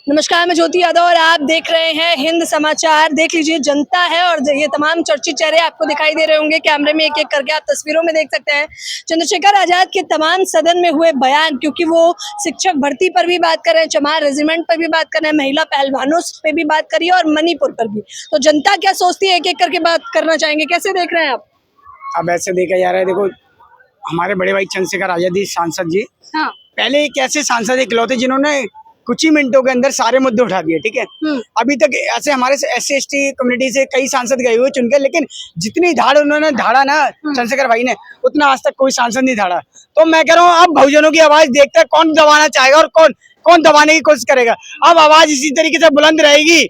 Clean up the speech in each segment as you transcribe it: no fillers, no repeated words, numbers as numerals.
नमस्कार, मैं ज्योति यादव और आप देख रहे हैं हिंद समाचार। देख लीजिए, जनता है और ये तमाम चर्चित चेहरे आपको दिखाई दे रहे होंगे कैमरे में एक एक करके। आप तस्वीरों में देख सकते हैं चंद्रशेखर आजाद के तमाम सदन में हुए बयान, क्योंकि वो शिक्षक भर्ती पर भी बात कर रहे हैं, चमार रेजिमेंट पर भी बात कर रहे हैं, महिला पहलवानों पे भी बात करी और मणिपुर पर भी। तो जनता क्या सोचती है, एक एक करके बात करना चाहेंगे। कैसे देख रहे हैं आप? अब ऐसे देखा जा रहा है, देखो हमारे बड़े भाई चंद्रशेखर आजाद सांसद जी हाँ। पहले एक ऐसे सांसद इकलौते जिन्होंने कुछ ही मिनटों के अंदर सारे मुद्दे उठा दिए। ठीक है, अभी तक ऐसे हमारे SC ST कम्युनिटी से कई सांसद गए हुए चुनकर, लेकिन जितनी धाड़ उन्होंने धाड़ा ना चंद्रशेखर भाई ने, उतना आज तक कोई सांसद नहीं धाड़ा। तो मैं कह रहा हूँ, अब बहुजनों की आवाज देखते हैं कौन दबाना चाहेगा और कौन दबाने की कोशिश करेगा। अब आवाज इसी तरीके से बुलंद रहेगी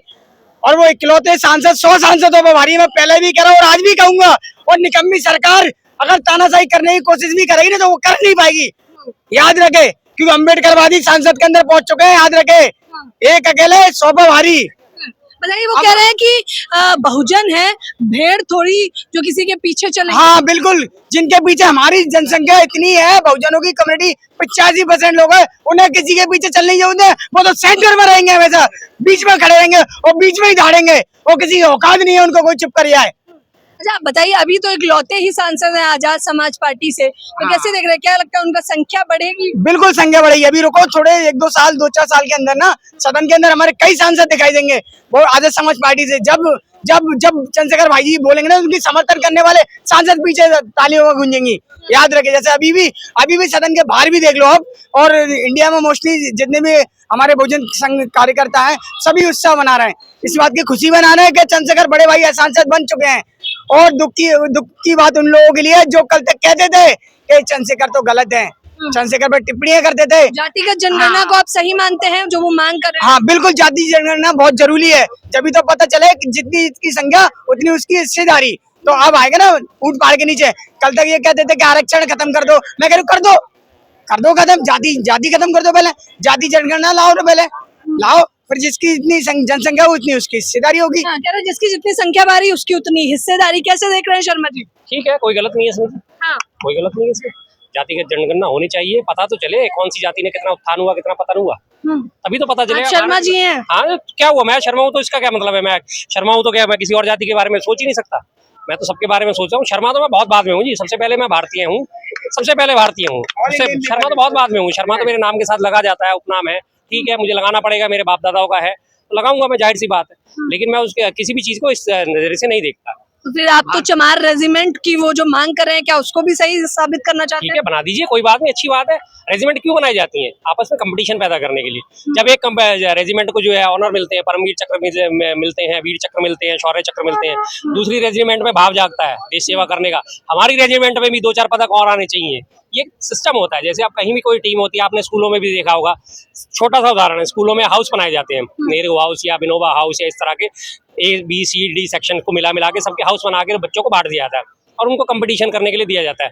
और वो इकलौते सांसद 100 सांसदों पर भारी। मैं पहले भी कह रहा हूँ और आज भी कहूंगा, और निकम्मी सरकार अगर तानाशाही करने की कोशिश भी करेगी ना, तो वो कर नहीं पाएगी। याद रखे, क्योंकि अम्बेडकरवादी सांसद के अंदर पहुंच चुके हैं। याद रखे, एक अकेले 100 पर भारी। बताइए, वो कह रहे हैं कि बहुजन है, भेड़ थोड़ी जो किसी के पीछे चले। हाँ बिल्कुल, जिनके पीछे हमारी जनसंख्या इतनी है, बहुजनों की कम्युनिटी 85% लोग हैं, उन्हें किसी के पीछे चलने नहीं होते। वो तो सेंटर में रहेंगे, हमेशा बीच में खड़े रहेंगे और बीच में ही धाड़ेंगे। वो किसी की औकात नहीं है उनको कोई चुप कर जाए। अच्छा, आप बताइए, अभी तो इकलौते ही सांसद हैं आजाद समाज पार्टी से, तो कैसे देख रहे हैं? क्या लगता है उनका संख्या बढ़ेगी? बिल्कुल संख्या बढ़ेगी। अभी रुको, थोड़े 1-2 साल 2-4 साल के अंदर ना सदन के अंदर हमारे कई सांसद दिखाई देंगे वो आजाद समाज पार्टी से। जब जब जब चंद्रशेखर भाई जी बोलेंगे ना, उनकी समर्थन करने वाले सांसद पीछे तालियों में गूंजेंगी। याद रखे, जैसे अभी भी सदन के बाहर भी देख लो आप, और इंडिया में मोस्टली जितने भी हमारे बहुजन संघ कार्यकर्ता हैं, सभी उत्साह मना रहे हैं, इस बात की खुशी मना रहे हैं कि चंद्रशेखर बड़े भाई सांसद बन चुके हैं। और दुख की बात उन लोगों के लिए जो कल तक कहते थे कि चंद्रशेखर तो गलत है, चंद्रशेखर पर टिप्पणियां करते थे। जातिगत जनगणना को आप सही मानते हैं जो वो मांग कर रहे हैं? हाँ बिल्कुल, जाति जनगणना बहुत जरूरी है, जब तो पता चले कि जितनी इसकी संख्या उतनी उसकी हिस्सेदारी। तो अब आएगा ना ऊंट पहाड़ के नीचे। कल तक ये कहते थे कि आरक्षण खत्म कर दो, मैं कह रहा हूँ कर दो खत्म, जाति खत्म कर दो। पहले जाति जनगणना लाओ ना, पहले लाओ, फिर जिसकी इतनी जनसंख्या उतनी उसकी हिस्सेदारी होगी। हाँ, कह रहे जिसकी जितनी संख्या बारी उसकी उतनी हिस्सेदारी। कैसे देख रहे हैं शर्मा जी? ठीक है, कोई गलत नहीं है इसमें। हाँ। कोई गलत नहीं है इसमें। जातिगत जनगणना होनी चाहिए, पता तो चले कौन सी जाति ने कितना उत्थान हुआ, कितना पतन हुआ, तभी तो पता चलेगा। शर्मा जी हैं। हाँ, क्या हुआ, मैं शर्मा हूँ तो इसका क्या मतलब है? मैं शर्मा हूँ तो क्या मैं किसी और जाति के बारे में सोच ही नहीं सकता? मैं तो सबके बारे में सोच रहा हूँ। शर्मा तो मैं बहुत बाद में हूँ जी, सबसे पहले मैं भारतीय हूँ, सबसे पहले भारतीय हूँ। शर्मा तो बहुत बाद में हूँ। शर्मा तो मेरे नाम के साथ लगा जाता है, उपनाम है। ठीक है, मुझे लगाना पड़ेगा, मेरे बाप दादाओं का है तो लगाऊंगा मैं, जाहिर सी बात है। लेकिन मैं उसके किसी भी चीज को इस नजरिए से नहीं देखता। तो फिर आप तो चमार रेजिमेंट की वो जो मांग कर रहे हैं, क्या उसको भी सही साबित करना चाहते हैं? ठीक है, बना दीजिए, कोई बात नहीं, अच्छी बात है। रेजिमेंट क्यों बनाई जाती हैं? आपस में कंपटीशन पैदा करने के लिए। जब एक रेजिमेंट को जो है ऑनर मिलते हैं, परमवीर चक्र मिलते हैं, वीर चक्र मिलते हैं, शौर्य चक्र मिलते हैं, दूसरी रेजिमेंट में भाव जागता है देश सेवा करने का। हमारी रेजिमेंट में भी 2-4 पदक और आने चाहिए। ये सिस्टम होता है, जैसे आप कहीं भी कोई टीम होती है, आपने स्कूलों में भी देखा होगा। छोटा सा उदाहरण है, स्कूलों में हाउस बनाए जाते हैं, नेहरू हाउस या विनोबा हाउस या इस तरह के ABCD सेक्शन को मिला के सबके हाउस बना के बच्चों को बांट दिया जाता है और उनको कंपटीशन करने के लिए दिया जाता है।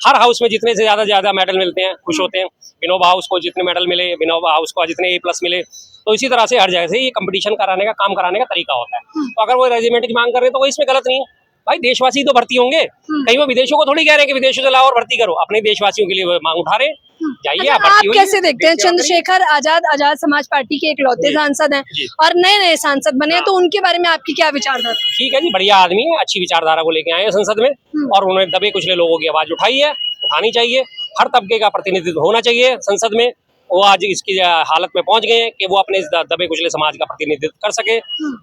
हर हाउस में जितने से ज्यादा मेडल मिलते हैं खुश होते हैं। विनोबा हाउस को जितने मेडल मिले, विनोबा हाउस को जितने A+ मिले, तो इसी तरह से हर जगह से ये कंपटीशन कराने का काम कराने का तरीका होता है। तो अगर वो रेजिमेंट की मांग कर रहे हैं तो वो इसमें गलत नहीं है भाई। देशवासी तो भर्ती होंगे, कहीं वो विदेशों को थोड़ी कह रहे हैं कि विदेशों से लाओ और भर्ती करो, अपने देशवासियों के लिए मांग उठा रहे हैं। जाइए, अच्छा, आप कैसे देखते हैं? चंद्रशेखर आजाद समाज पार्टी के इकलौते सांसद हैं और नए सांसद बने हैं, तो उनके बारे में आपकी क्या विचारधारा? ठीक है जी, बढ़िया आदमी है, अच्छी विचारधारा को लेके आए हैं संसद में और उन्होंने दबे कुचले लोगों की आवाज उठाई है, उठानी चाहिए। हर तबके का प्रतिनिधित्व होना चाहिए संसद में। वो आज इसकी हालत में पहुंच गए हैं कि वो अपने दबे कुचले समाज का प्रतिनिधित्व कर सके।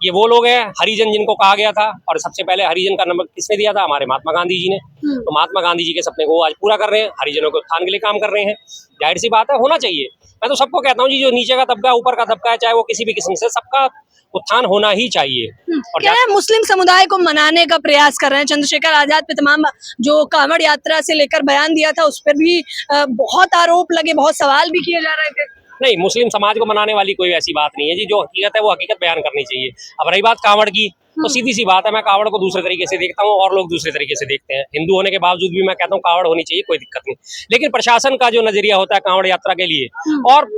ये वो लोग हैं हरिजन जिनको कहा गया था, और सबसे पहले हरिजन का नंबर किसने दिया था? हमारे महात्मा गांधी जी ने। तो महात्मा गांधी जी के सपने को आज पूरा कर रहे हैं, हरिजनों के उत्थान के लिए काम कर रहे हैं। जाहिर सी बात है, होना चाहिए। मैं तो सबको कहता हूँ जी, जो नीचे का तबका ऊपर का तबका है, चाहे वो किसी भी किस्म से, सबका उत्थान होना ही चाहिए। और क्या है, मुस्लिम समुदाय को मनाने का प्रयास कर रहे हैं। चंद्रशेखर आजाद पे तमाम जो कांवड़ यात्रा से लेकर बयान दिया था, उस पर भी बहुत आरोप लगे, बहुत सवाल भी किए जा रहे थे। नहीं, मुस्लिम समाज को मनाने वाली कोई ऐसी बात नहीं है जी। जो हकीकत है वो हकीकत बयान करनी चाहिए। अब रही बात कांवड़ की, तो सीधी सी बात है, मैं कांवड़ को दूसरे तरीके से देखता हूँ और लोग दूसरे तरीके से देखते हैं। हिंदू होने के बावजूद भी मैं कहता हूँ कांवड़ होनी चाहिए, कोई दिक्कत नहीं। लेकिन प्रशासन का जो नजरिया होता है कांवड़ यात्रा के लिए और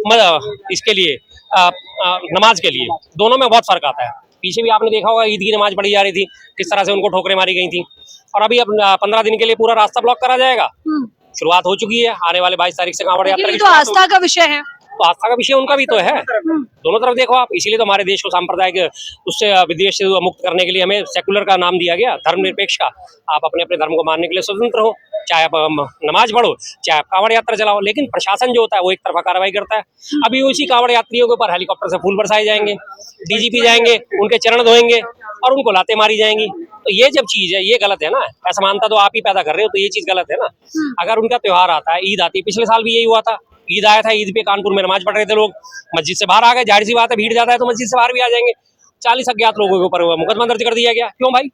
इसके लिए नमाज के लिए, दोनों में बहुत फर्क आता है। पीछे भी आपने देखा होगा, ईद की नमाज पढ़ी जा रही थी, किस तरह से उनको ठोकरें मारी गई थी। और अभी अब 15 दिन के लिए पूरा रास्ता ब्लॉक करा जाएगा। शुरुआत हो चुकी है, आने वाले 22 तारीख से कांवड़ यात्रा की तो आस्था का विषय है। तो आस्था का विषय उनका भी तो है। दोनों तरफ देखो आप, इसीलिए तो हमारे देश को सांप्रदायिक उससे विदेश से मुक्त करने के लिए हमें सेकुलर का नाम दिया गया, धर्मनिरपेक्ष का। आप अपने अपने धर्म को मानने के लिए स्वतंत्र हो, चाहे आप नमाज पढ़ो, चाहे आप कांवड़ यात्रा चलाओ, लेकिन प्रशासन जो होता है वो एक तरफा कार्रवाई करता है। अभी उसी कांवड़ यात्रियों के ऊपर हेलीकॉप्टर से फूल बरसाए जाएंगे, डीजीपी जाएंगे, उनके चरण धोएंगे और उनको लाते मारी जाएंगी। तो ये जब चीज है, ये गलत है ना। असमानता तो आप ही पैदा कर रहे हो, तो ये चीज गलत है ना। अगर उनका त्योहार आता है, ईद आती है, पिछले साल भी यही हुआ था, ईद आया था, ईद पे कानपुर में नमाज पढ़ रहे थे लोग, मस्जिद से बाहर आ गए, जाहिर सी बात है भीड़ ज्यादा है तो मस्जिद से बाहर भी आ जाएंगे। 40 अज्ञात लोगों के ऊपर मुकदमा दर्ज कर दिया गया। क्यों भाई?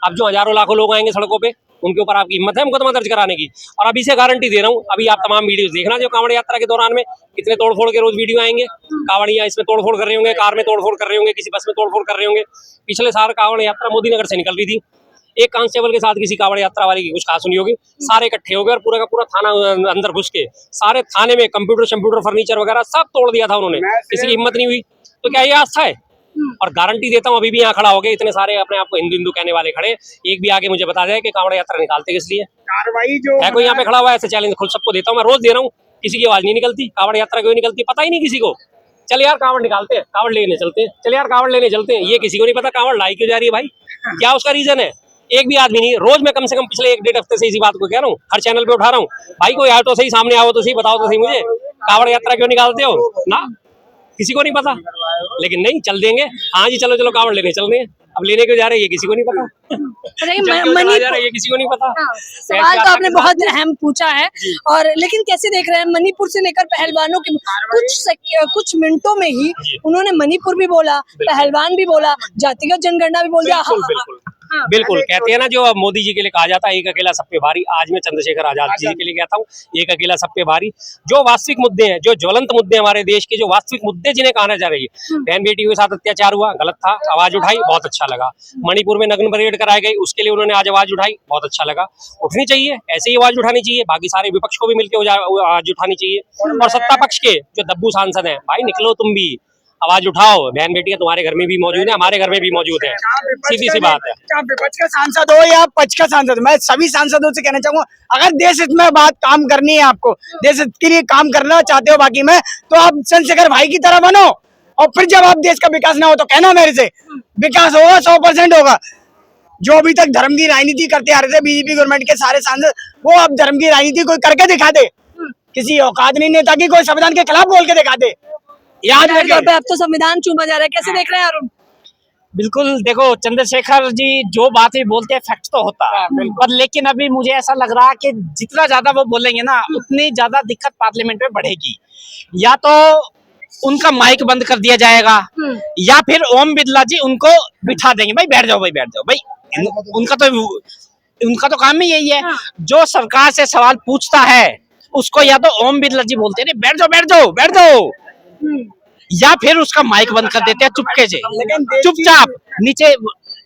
अब जो हजारों लाखों लोग आएंगे सड़कों पे, उनके ऊपर आपकी हिम्मत है मुकदमा दर्ज कराने की? और अभी से गारंटी दे रहा हूँ, अभी आप तमाम वीडियोस देखना जो कांवड़ यात्रा के दौरान में कितने तोड़फोड़ के रोज वीडियो आएंगे। कांवड़ियां इसमें तोड़फोड़ कर रहे होंगे, कार में तोड़फोड़ कर रहे होंगे, किसी बस में तोड़फोड़ कर रहे होंगे। पिछले साल कांवड़ यात्रा मोदी नगर से निकल रही थी, एक कांस्टेबल के साथ किसी कांवड़ यात्रा वाले की कुछ कहा सुनी होगी, सारे इकट्ठे हो गए और पूरा का पूरा थाना अंदर घुस के सारे थाने में कंप्यूटर फर्नीचर वगैरह सब तोड़ दिया था उन्होंने। किसी की हिम्मत नहीं हुई। तो क्या ये आस्था है? और गारंटी देता हूँ, अभी भी यहाँ खड़ा हो गए इतने सारे अपने आप को हिंदू हिंदू कहने वाले खड़े, एक भी आगे मुझे बता जाए कि कांवड़ यात्रा निकालते किस लिए? कार्रवाई जो है कोई यहाँ पे खड़ा हुआ है? ऐसे चैलेंज खुद सबको देता हूँ, मैं रोज दे रहा हूँ, किसी की आवाज नहीं निकलती। कांवड़ यात्रा क्यों निकलती पता ही नहीं किसी को। चल यार कांवड़ निकालते हैं, कांवड़ लेने चलते हैं, चल यार कांवड़ लेने चलते हैं, ये किसी को नहीं पता कांवड़ लाई क्यों जा रही है भाई, क्या उसका रीजन है? एक भी आदमी नहीं। रोज मैं कम से कम पिछले 1-1.5 हफ्ते से इसी बात को कह रहा हूँ, हर चैनल पे उठा रहा हूँ। भाई कोई आओ तो सही, सामने आओ तो सही, बताओ तो सही मुझे, कांवड़ यात्रा क्यों निकालते हो ना? किसी को नहीं पता, लेकिन नहीं चल देंगे। हाँ जी चलो चलो कांवड़ लेने चल रहे हैं, अब लेने क्यों जा रहे हैं ये किसी को नहीं पता। ये किसी को नहीं पता। सवाल तो आपने बहुत अहम पूछा है। और लेकिन कैसे देख रहे हैं, मणिपुर से लेकर पहलवानों के कुछ मिनटों में ही उन्होंने मणिपुर भी बोला, पहलवान भी बोला, जातिगत जनगणना भी बोल दिया। बिल्कुल कहते हैं ना, जो मोदी जी के लिए कहा जाता है एक अकेला सब पे भारी, आज मैं चंद्रशेखर आजाद जी के लिए कहता हूँ एक अकेला सब पे भारी। जो वास्तविक मुद्दे हैं, जो ज्वलंत मुद्दे हमारे देश के, जो वास्तविक मुद्दे जिन्हें कहा जा रही है, बहन बेटियों के साथ अत्याचार हुआ, गलत था, आवाज उठाई, बहुत अच्छा लगा। मणिपुर में नग्न परेड कराई गई, उसके लिए उन्होंने आज आवाज उठाई, बहुत अच्छा लगा। उठनी चाहिए, ऐसे ही आवाज उठानी चाहिए, बाकी सारे विपक्ष को भी मिलकर आवाज उठानी चाहिए। और सत्ता पक्ष के जो दब्बू सांसद हैं, भाई निकलो तुम भी, आवाज उठाओ। बहन बेटियां तुम्हारे घर में भी मौजूद है, हमारे घर में भी मौजूद है, सीधी सी बात है। क्या विपक्ष का सांसद हो या पक्ष का सांसद, मैं सभी सांसदों से कहना चाहूंगा, अगर देश हित में बात काम करनी है, आपको देश हित के लिए काम करना चाहते हो बाकी में, तो आप चंद्रशेखर भाई की तरह बनो। और फिर जब आप देश का विकास ना हो तो कहना मेरे से, विकास होगा 100% होगा। जो अभी तक धर्म की राजनीति करते आ रहे थे बीजेपी गवर्नमेंट के सारे सांसद, वो अब धर्म की राजनीति कोई करके दिखा दे। किसी औकात नहीं नेता की कोई संविधान के खिलाफ बोल के दिखा दे। याद रखिए, अब तो संविधान चूमा जा रहा है। कैसे देख रहे हैं अरुण? बिल्कुल, देखो चंद्रशेखर जी जो बातें बोलते हैं फैक्ट तो होता है, पर लेकिन अभी मुझे ऐसा लग रहा है कि जितना ज्यादा वो बोलेंगे ना, उतनी ज्यादा दिक्कत पार्लियामेंट में बढ़ेगी। या तो उनका माइक बंद कर दिया जाएगा, या फिर ओम बिरला जी उनको बिठा देंगे, भाई बैठ जाओ, भाई बैठ जाओ, भाई उनका तो काम ही यही है। जो सरकार से सवाल पूछता है उसको या तो ओम बिरला जी बोलते हैं बैठ जाओ बैठ जाओ बैठ जाओ, या फिर उसका माइक बंद कर देते हैं चुपके से, चुपचाप नीचे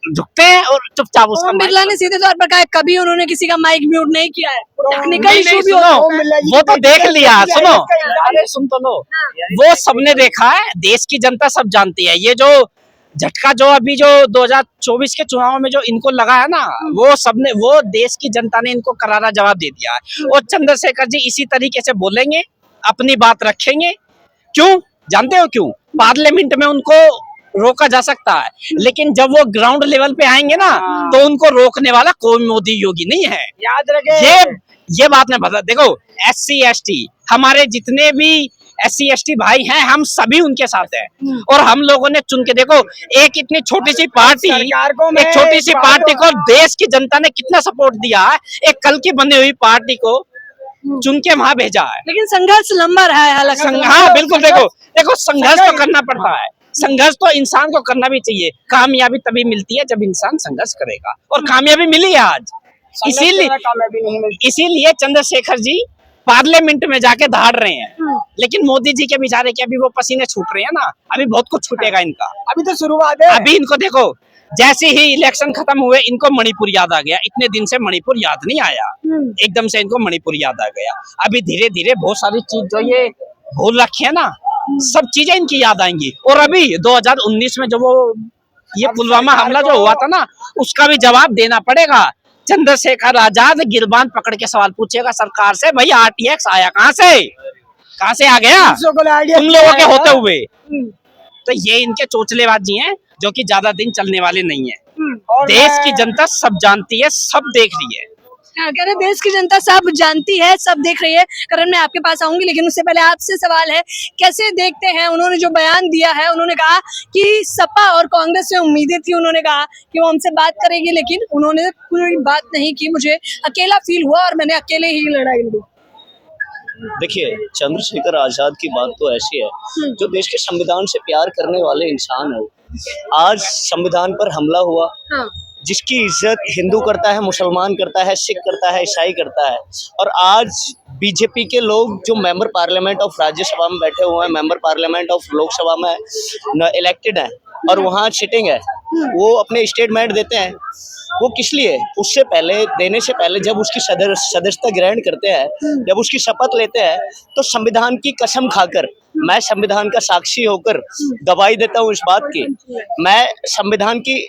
झुकते हैं और चुपचाप उसका। ओम बिरला ने सीधे तौर पर कहा कभी उन्होंने किसी का माइक म्यूट नहीं किया है, टेक्निकल नहीं, इशू भी सुनो, होता है। वो तो देख लिया, सुनो, अरे सुन तो लो, वो सबने देखा है, देश की जनता सब जानती है। ये जो झटका जो अभी जो 2024 के चुनाव में जो इनको लगा है ना, वो देश की जनता ने इनको करारा जवाब दे दिया है। और चंद्रशेखर जी इसी तरीके से बोलेंगे, अपनी बात रखेंगे। क्यों जानते हो क्यों? पार्लियामेंट में उनको रोका जा सकता है, लेकिन जब वो ग्राउंड लेवल पे आएंगे ना, तो उनको रोकने वाला कोई मोदी योगी नहीं है। याद रखे ये बात मैं बता, देखो SC ST हमारे जितने भी SC ST भाई हैं, हम सभी उनके साथ हैं। और हम लोगों ने चुन के देखो, एक इतनी छोटी सी पार्टी, एक छोटी सी पार्टी को देश की जनता ने कितना सपोर्ट दिया है, एक कल की बनी हुई पार्टी को चुन के वहां भेजा है। लेकिन संघर्ष लंबा रहा है हालांकि। हाँ बिल्कुल, देखो संघर्ष तो करना पड़ता है, संघर्ष तो इंसान को करना भी चाहिए। कामयाबी तभी मिलती है जब इंसान संघर्ष करेगा, और कामयाबी मिली है आज। इसीलिए चंद्रशेखर जी पार्लियामेंट में जाके दहाड़ रहे हैं। लेकिन मोदी जी के बेचारे के अभी वो पसीने छूट रहे हैं ना, अभी बहुत कुछ छूटेगा इनका। अभी तो शुरुआत है। अभी इनको देखो, जैसे ही इलेक्शन खत्म हुए इनको मणिपुर याद आ गया। इतने दिन से मणिपुर याद नहीं आया, एकदम से इनको मणिपुर याद आ गया। अभी धीरे धीरे बहुत सारी चीज जो ये भूल रखी है ना, सब चीजें इनकी याद आएंगी। और अभी 2019 में जो वो ये पुलवामा हमला जो हुआ था ना, उसका भी जवाब देना पड़ेगा। चंद्रशेखर आजाद गिरबान पकड़ के सवाल पूछेगा सरकार से, भाई RTX आया कहाँ से? कहाँ से आ गया दूसरों को आइडिया तुम लोगों के होते हुए। तो ये इनके चोचलेबाजी हैं जो कि ज्यादा दिन चलने वाले नहीं है। और देश की जनता सब जानती है, सब देख रही है। हाँ, कह रहे देश की जनता सब जानती है, सब देख रही है। करण, मैं आपके पास आऊंगी, लेकिन उससे पहले आपसे सवाल है, कैसे देखते हैं उन्होंने जो बयान दिया है? उन्होंने कहा कि सपा और कांग्रेस से उम्मीदें थी, उन्होंने कहा कि वो हमसे बात करेगी, लेकिन उन्होंने कोई बात नहीं की। मुझे अकेला फील हुआ और मैंने अकेले ही लड़ाई लड़ी। देखिए, चंद्रशेखर आजाद की बात तो ऐसी है जो देश के संविधान से प्यार करने वाले इंसान है। आज संविधान पर हमला हुआ, हाँ। जिसकी इज्जत हिंदू करता है, मुसलमान करता है, सिख करता है, ईसाई करता है। और आज बीजेपी के लोग जो मेंबर पार्लियामेंट ऑफ राज्यसभा में बैठे हुए हैं, मेंबर पार्लियामेंट ऑफ लोकसभा में इलेक्टेड हैं और वहाँ सिटिंग है, वो अपने स्टेटमेंट देते हैं। वो किस लिए? उससे पहले, देने से पहले, जब उसकी सदस्यता ग्रहण करते हैं, जब उसकी शपथ लेते हैं, तो संविधान की कसम खाकर, मैं संविधान का साक्षी होकर गवाही देता हूँ इस बात की, मैं संविधान की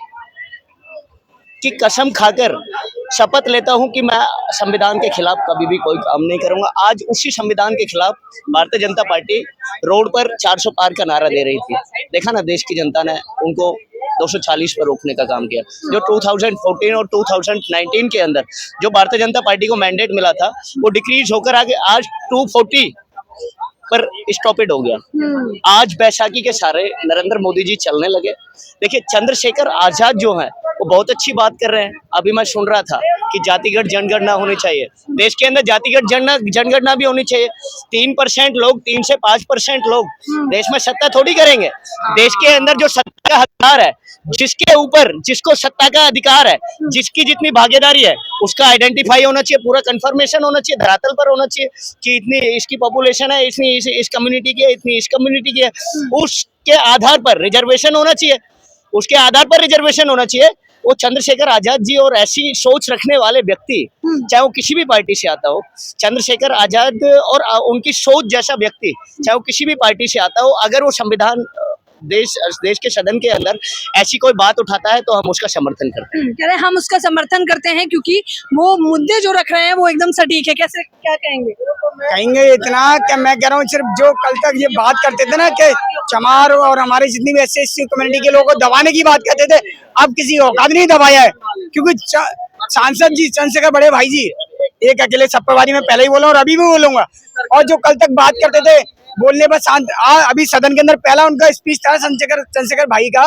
कसम खाकर शपथ लेता हूं कि मैं संविधान के खिलाफ कभी भी कोई काम नहीं करूंगा। आज उसी संविधान के खिलाफ भारतीय जनता पार्टी रोड पर 400 पार का नारा दे रही थी। देखा ना, देश की जनता ने उनको 240 पर रोकने का काम किया। जो 2014 और 2019 के अंदर जो भारतीय जनता पार्टी को मैंडेट मिला था, वो डिक्रीज होकर आगे आज 240 पर स्टॉपेड हो गया। आज बैसाखी के सारे नरेंद्र मोदी जी चलने लगे। देखिए, चंद्रशेखर आजाद जो है वो बहुत अच्छी बात कर रहे हैं। अभी मैं सुन रहा था कि जातिगत जनगणना होनी चाहिए, देश के अंदर जातिगत जनगणना भी होनी चाहिए। 3% लोग, 3 से 5% लोग देश में सत्ता थोड़ी करेंगे। देश के अंदर जो सत्ता का हकदार है, जिसके ऊपर, जिसको सत्ता का अधिकार है, जिसकी जितनी भागीदारी है, उसका आइडेंटिफाई होना चाहिए, पूरा कंफर्मेशन होना चाहिए, धरातल पर होना चाहिए कि इतनी इसकी पॉपुलेशन है, इतनी इस कम्युनिटी की है, इतनी इस कम्युनिटी की है। उसके आधार पर रिजर्वेशन होना चाहिए, उसके आधार पर रिजर्वेशन होना चाहिए। वो चंद्रशेखर आजाद जी और ऐसी सोच रखने वाले व्यक्ति, चाहे वो किसी भी पार्टी से आता हो, चंद्रशेखर आजाद और उनकी सोच जैसा व्यक्ति, चाहे वो किसी भी पार्टी से आता हो, अगर वो संविधान देश के सदन के अंदर ऐसी कोई बात उठाता है तो हम उसका समर्थन करते हैं। कह रहे हम उसका समर्थन करते हैं क्योंकि वो मुद्दे जो रख रहे हैं वो एकदम सटीक है। कैसे, क्या कहेंगे? कहेंगे इतना कि मैं कह रहा हूँ, सिर्फ जो कल तक ये बात करते थे ना कि चमार और हमारे जितनी भी SC कम्युनिटी के लोगों को दबाने की बात करते थे, अब किसी औकात नहीं दबाया है। क्योंकि सांसद जी, चंद्रशेखर बड़े भाई जी, एक अकेले सप्पावारी में पहले ही बोला और अभी भी बोलूंगा। और जो कल तक बात करते थे, बोलने पर शांत, अभी सदन के अंदर पहला उनका स्पीच था चंद्रशेखर भाई का,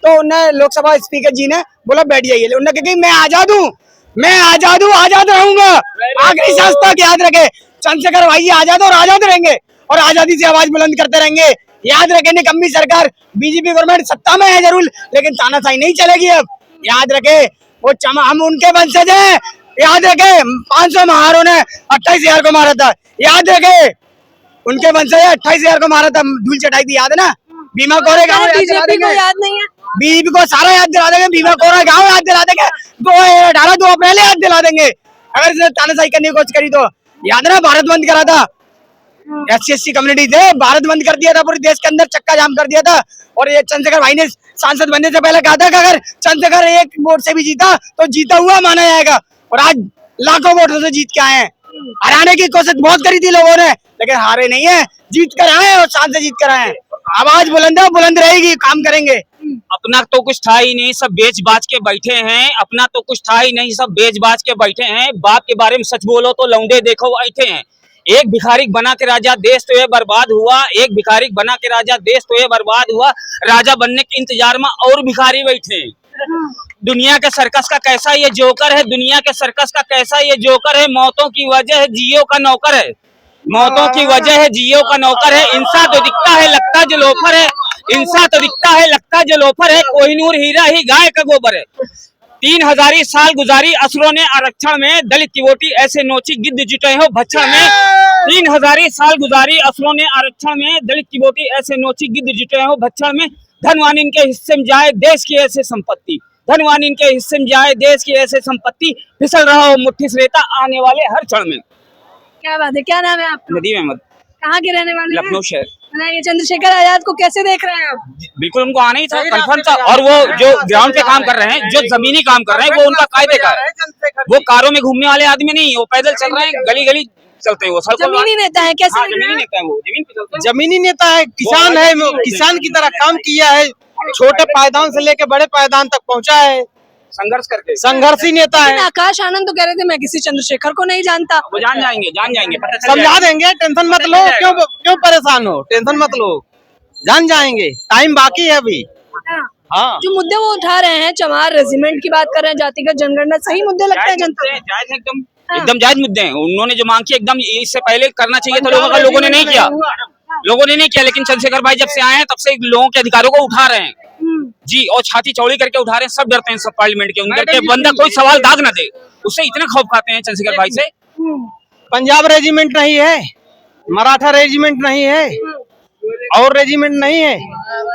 तो उन्हें लोकसभा स्पीकर जी ने बोला बैठ जाइए। उन्होंने कहा मैं आजाद हूँ, मैं आजाद हूँ, आजाद रहूंगा। आखिरी सांस तक याद रखे, चंद्रशेखर भाई जी आजाद और आजाद रहेंगे और आजादी से आवाज बुलंद करते रहेंगे। याद रखे, निकम्मी सरकार, बीजेपी गवर्नमेंट सत्ता में है जरूर, लेकिन तानाशाही नहीं चलेगी। अब याद रखे, वो हम उनके वंशज हैं। याद रखे, 500 महारों ने 28,000 को मारा था। याद रखे, उनके वंशज 28,000 को मारा था, धूल चटाई थी, याद है ना? भीमा कोरे गाँव बीजेपी को याद नहीं है, बीजेपी को सारा याद दिला देंगे, भीमा कोरा गाँव याद दिला देंगे, 2 अप्रैल याद दिला देंगे। अगर इसने तानाशाही करने की कोशिश करी तो याद है ना, भारत बंद करा था, SC कम्युनिटी थे, भारत बंद कर दिया था, पूरे देश के अंदर चक्का जाम कर दिया था। और ये चंद्रशेखर भाई ने सांसद बनने से पहले कहा था कि अगर चंद्रशेखर एक वोट से भी जीता तो जीता हुआ माना जाएगा। और आज लाखों वोटों से जीत के आए हैं। हराने की कोशिश बहुत करी थी लोगों ने, लेकिन हारे नहीं है, जीत कर आए और सांसद जीत कर आए हैं। आवाज बुलंद है, बुलंद रहेगी, काम करेंगे। अपना तो कुछ था ही नहीं, सब बेच बाज के बैठे हैं। अपना तो कुछ था ही नहीं, सब बेच बाज के बैठे हैं। बाप के बारे में सच बोलो तो लौंडे देखो बैठे हैं। एक भिखारी बना के राजा, देश तो ये बर्बाद हुआ। एक भिखारी बना के राजा, देश तो ये बर्बाद हुआ। राजा बनने के इंतजार में और भिखारी बैठे हैं। दुनिया के सर्कस का कैसा ये जोकर है, दुनिया के सर्कस का कैसा ये जोकर है। मौतों की वजह है, जियो का नौकर है। मौतों की वजह है, जियो का नौकर है। इंसान तो दिखता है, लगता जो लोफर है। इंसान तो दिखता है, लगता जो लोफर है। कोहिनूर हीरा ही गाय का गोबर है। 3000 साल गुजारी असुरों ने आरक्षण में, दलित की वोटी ऐसे नोची गिद्ध जुटे हो भक्षण में। 3000 साल गुजारी असुरों ने आरक्षण में, दलित की वोटी ऐसे नोची गिद्ध जुटे हो भक्षण में। धनवान इनके हिस्से में जाए देश की ऐसे संपत्ति, धनवान इनके हिस्से में जाए देश की ऐसे संपत्ति। फिसल रहा हो मुट्ठी से रेता आने वाले हर क्षण में। क्या बात है, क्या नाम है आपका? नदीम अहमद, कहाँ के रहने वाले हैं? लखनऊ शहर। ये चंद्रशेखर आजाद को कैसे देख रहे हैं आप? बिल्कुल उनको आना ही था, कंफर्म था। और वो जो ग्राउंड पे काम कर रहे हैं, जो जमीनी काम कर रहे हैं, वो उनका कायदे का है। वो कारों में घूमने वाले आदमी नहीं, वो पैदल चल रहे हैं, गली गली चलते हैं वो सड़कों पर। जमीनी नेता है कैसे हाँ, देख रहे जमीनी हैं? नेता है वो, जमीन पे चलते हैं। जमीनी नेता है, किसान है, वो किसान की तरह काम किया है, छोटे पायदान से लेके बड़े पायदान तक पहुंचा है, संघर्ष करके संघर्षी नेता लेकिन है। आकाश आनंद तो कह रहे थे मैं किसी चंद्रशेखर को नहीं जानता। वो जान जाएंगे पता चल समझा जाएगा। देंगे, टेंशन मत लो, क्यों परेशान हो, टेंशन मत लो, जान जाएंगे, टाइम बाकी है अभी। हाँ। हाँ, जो मुद्दे वो उठा रहे हैं, चमार रेजिमेंट की बात कर रहे हैं, जातिगत जनगणना, सही मुद्दे लगते हैं जायज जनता मुद्दे हैं, जायज एकदम हाँ। एकदम जायज मुद्दे हैं। उन्होंने जो मांग की एकदम इससे पहले करना चाहिए था लोगों का, लोगों ने नहीं किया, लोगों ने नहीं किया। लेकिन चंद्रशेखर भाई जब से आए हैं तब से लोगों के अधिकारों को उठा रहे हैं जी, और छाती चौड़ी करके उठा रहे हैं। सब डरते हैं, सब पार्लियामेंट के अंदर के बंदा कोई सवाल दाग ना दे, उससे इतने खौफ खाते हैं चंद्रशेखर भाई से। पंजाब रेजिमेंट नहीं है, मराठा रेजिमेंट नहीं है, और रेजिमेंट नहीं है,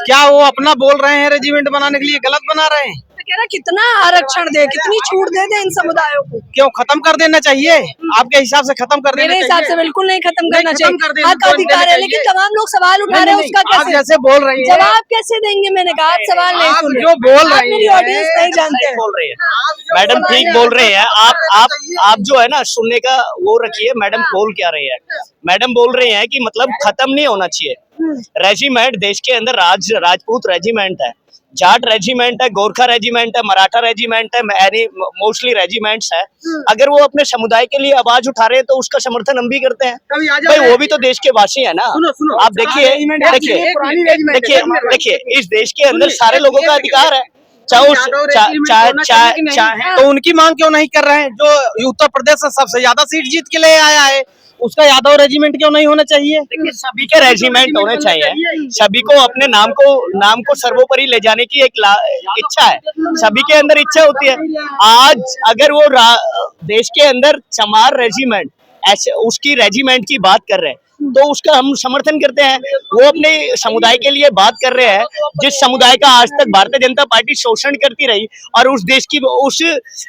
क्या वो अपना बोल रहे हैं रेजिमेंट बनाने के लिए गलत बना रहे हैं? मैं कह रहा कितना आरक्षण दे, कितनी छूट दे दे इन समुदायों को। क्यों खत्म कर देना चाहिए? आपके हिसाब से खत्म कर देना मेरे चाहिए? हिसाब से बिल्कुल नहीं खत्म करना नहीं, खत्म कर चाहिए, देना हक अधिकार है, लेकिन तमाम लोग सवाल उठा रहे हैं, उसका आप कैसे जैसे बोल रही है, जवाब कैसे देंगे? मैंने कहा आप सवाल नहीं आप सुन जो बोल आप रही मेरी है, ऑडियंस नहीं जानते हैं। बोल रहे हैं मैडम, ठीक बोल रहे हैं आप जो है ना सुनने का वो रखिए। मैडम बोल क्या रहे हैं? मैडम बोल रहे हैं कि मतलब खत्म नहीं होना चाहिए रेजिमेंट। देश के अंदर राजपूत रेजिमेंट है, जाट रेजिमेंट है, गोरखा रेजिमेंट है, मराठा रेजिमेंट है, मोस्टली रेजिमेंट्स है। अगर वो अपने समुदाय के लिए आवाज उठा रहे हैं तो उसका समर्थन हम भी करते हैं भाई, वो भी तो देश के वासी है ना। आप देखिए इस देश के अंदर सारे लोगों का अधिकार है, चाहे तो उनकी मांग क्यों नहीं कर रहे हैं? जो उत्तर प्रदेश से सबसे ज्यादा सीट जीत के ले आया है, उसका यादव रेजिमेंट क्यों नहीं होना चाहिए? देखिए सभी के रेजिमेंट होने चाहिए, सभी को अपने नाम को सर्वोपरि ले जाने की एक इच्छा है, सभी के अंदर इच्छा होती है। आज अगर वो देश के अंदर चमार रेजिमेंट ऐसे उसकी रेजिमेंट की बात कर रहे हैं तो उसका हम समर्थन करते हैं। वो अपने समुदाय के लिए बात कर रहे हैं, जिस समुदाय का आज तक भारतीय जनता पार्टी शोषण करती रही और उस देश की उस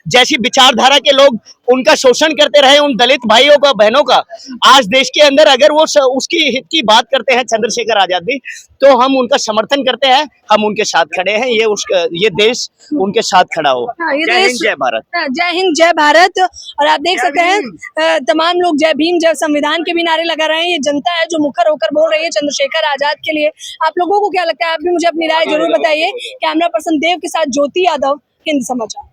जैसी विचारधारा के लोग उनका शोषण करते रहे, उन दलित भाइयों का बहनों का। आज देश के अंदर अगर वो उसकी हित की बात करते हैं चंद्रशेखर आजाद जी, तो हम उनका समर्थन करते हैं, हम उनके साथ खड़े हैं। ये देश उनके साथ खड़ा हो। जय हिंद, जय भारत। जय हिंद, जय भारत। और आप देख सकते हैं तमाम लोग जय भीम, जय संविधान के भी नारे लगा रहे हैं। ये जनता है जो मुखर होकर बोल रही है चंद्रशेखर आजाद के लिए। आप लोगों को क्या लगता है? आप भी मुझे अपनी राय जरूर बताइए। कैमरा पर्सन देव के साथ ज्योति यादव, हिंद समाचार।